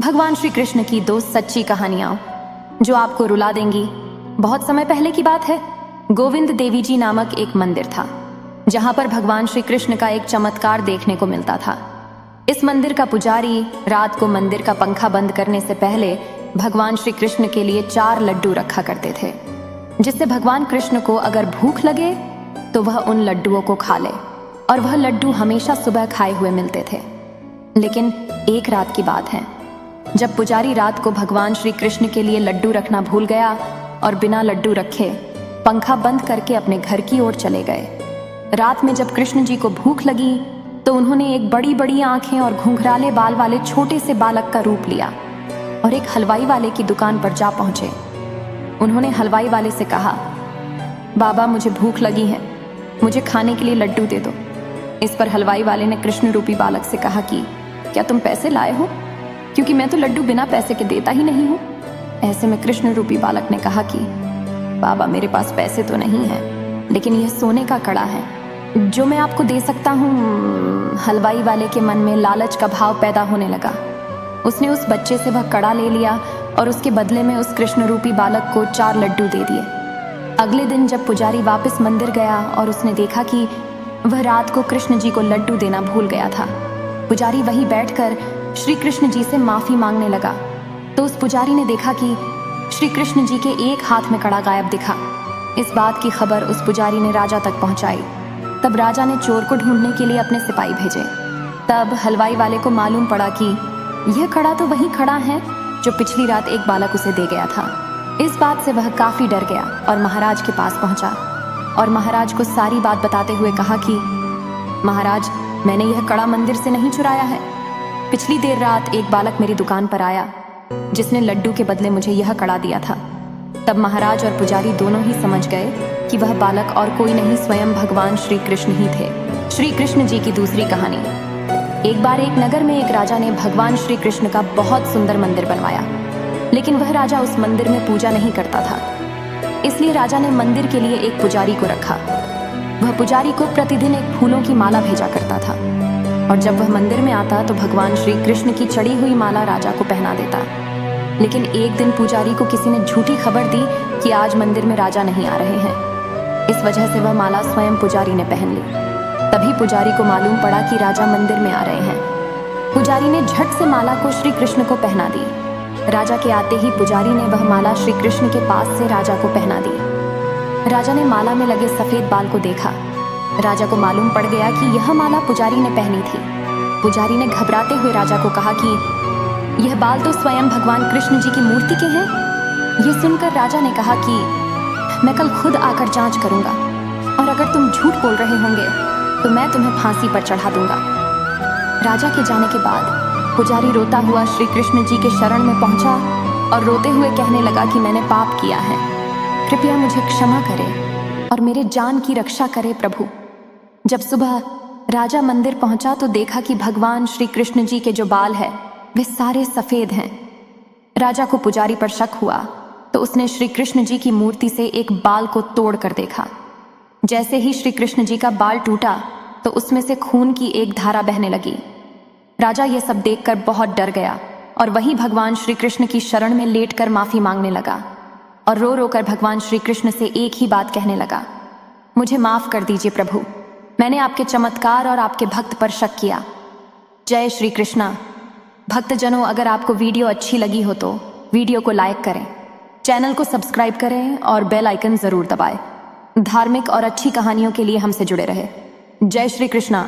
भगवान श्री कृष्ण की दो सच्ची कहानियां जो आपको रुला देंगी। बहुत समय पहले की बात है। गोविंद देवी जी नामक एक मंदिर था जहां पर भगवान श्री कृष्ण का एक चमत्कार देखने को मिलता था। इस मंदिर का पुजारी रात को मंदिर का पंखा बंद करने से पहले भगवान श्री कृष्ण के लिए 4 लड्डू रखा करते थे, जिससे भगवान कृष्ण को अगर भूख लगे तो वह उन लड्डुओं को खा ले, और वह लड्डू हमेशा सुबह खाए हुए मिलते थे। लेकिन एक रात की बात है जब पुजारी रात को भगवान श्री कृष्ण के लिए लड्डू रखना भूल गया और बिना लड्डू रखे पंखा बंद करके अपने घर की ओर चले गए। रात में जब कृष्ण जी को भूख लगी तो उन्होंने एक बड़ी बड़ी आंखें और घुंघराले बाल वाले छोटे से बालक का रूप लिया और एक हलवाई वाले की दुकान पर जा पहुंचे। उन्होंने हलवाई वाले से कहा, बाबा मुझे भूख लगी है, मुझे खाने के लिए लड्डू दे दो। इस पर हलवाई वाले ने कृष्ण रूपी बालक से कहा कि क्या तुम पैसे लाए हो, क्योंकि मैं तो लड्डू बिना पैसे के देता ही नहीं हूँ। ऐसे में कृष्ण रूपी बालक ने कहा कि बाबा मेरे पास पैसे तो नहीं है, लेकिन यह सोने का कड़ा है जो मैं आपको दे सकता हूँ। हलवाई वाले के मन में लालच का भाव पैदा होने लगा। उसने उस बच्चे से वह कड़ा ले लिया और उसके बदले में उस कृष्ण रूपी बालक को 4 लड्डू दे दिए। अगले दिन जब पुजारी वापस मंदिर गया और उसने देखा कि वह रात को कृष्ण जी को लड्डू देना भूल गया था, पुजारी वहीं बैठकर श्री कृष्ण जी से माफी मांगने लगा। तो उस पुजारी ने देखा कि श्री कृष्ण जी के एक हाथ में कड़ा गायब दिखा। इस बात की खबर उस पुजारी ने राजा तक पहुंचाई। तब राजा ने चोर को ढूंढने के लिए अपने सिपाही भेजे। तब हलवाई वाले को मालूम पड़ा कि यह कड़ा तो वही कड़ा है जो पिछली रात एक बालक उसे दे गया था। इस बात से वह काफी डर गया और महाराज के पास पहुंचा और महाराज को सारी बात बताते हुए कहा कि महाराज, मैंने यह कड़ा मंदिर से नहीं चुराया है। पिछली देर रात एक बालक मेरी दुकान पर आया जिसने लड्डू के बदले मुझे यह कड़ा दिया था। तब महाराज और पुजारी दोनों ही समझ गए कि वह बालक और कोई नहीं, स्वयं भगवान श्री कृष्ण ही थे। श्री कृष्ण जी की दूसरी कहानी। एक बार एक नगर में एक राजा ने भगवान श्री कृष्ण का बहुत सुंदर मंदिर बनवाया, लेकिन वह राजा उस मंदिर में पूजा नहीं करता था। इसलिए राजा ने मंदिर के लिए एक पुजारी को रखा। वह पुजारी को प्रतिदिन एक फूलों की माला भेजा करता था, और जब वह मंदिर में आता तो भगवान श्री कृष्ण की चढ़ी हुई माला राजा को पहना देता। लेकिन एक दिन पुजारी को किसी ने झूठी खबर दी कि आज मंदिर में राजा नहीं आ रहे हैं। इस वजह से वह माला स्वयं पुजारी ने पहन ली। तभी पुजारी को मालूम पड़ा कि राजा मंदिर में आ रहे हैं। पुजारी ने झट से माला को श्री कृष्ण को पहना दी। राजा के आते ही पुजारी ने वह माला श्री कृष्ण के पास से राजा को पहना दी। राजा ने माला में लगे सफेद बाल को देखा। राजा को मालूम पड़ गया कि यह माला पुजारी ने पहनी थी। पुजारी ने घबराते हुए राजा को कहा कि यह बाल तो स्वयं भगवान कृष्ण जी की मूर्ति के हैं। यह सुनकर राजा ने कहा कि मैं कल खुद आकर जांच करूंगा, और अगर तुम झूठ बोल रहे होंगे तो मैं तुम्हें फांसी पर चढ़ा दूंगा। राजा के जाने के बाद पुजारी रोता हुआ श्री कृष्ण जी के शरण में पहुंचा और रोते हुए कहने लगा कि मैंने पाप किया है, कृपया मुझे क्षमा करे और मेरे जान की रक्षा करे प्रभु। जब सुबह राजा मंदिर पहुंचा तो देखा कि भगवान श्री कृष्ण जी के जो बाल है वे सारे सफेद हैं। राजा को पुजारी पर शक हुआ तो उसने श्री कृष्ण जी की मूर्ति से एक बाल को तोड़ कर देखा। जैसे ही श्री कृष्ण जी का बाल टूटा तो उसमें से खून की एक धारा बहने लगी। राजा यह सब देखकर बहुत डर गया और वहीं भगवान श्री कृष्ण की शरण में लेटकर माफी मांगने लगा और रो रो कर भगवान श्री कृष्ण से एक ही बात कहने लगा, मुझे माफ कर दीजिए प्रभु, मैंने आपके चमत्कार और आपके भक्त पर शक किया। जय श्री कृष्णा। भक्तजनों, अगर आपको वीडियो अच्छी लगी हो तो वीडियो को लाइक करें, चैनल को सब्सक्राइब करें और बेल आइकन जरूर दबाएं। धार्मिक और अच्छी कहानियों के लिए हमसे जुड़े रहे। जय श्री कृष्णा।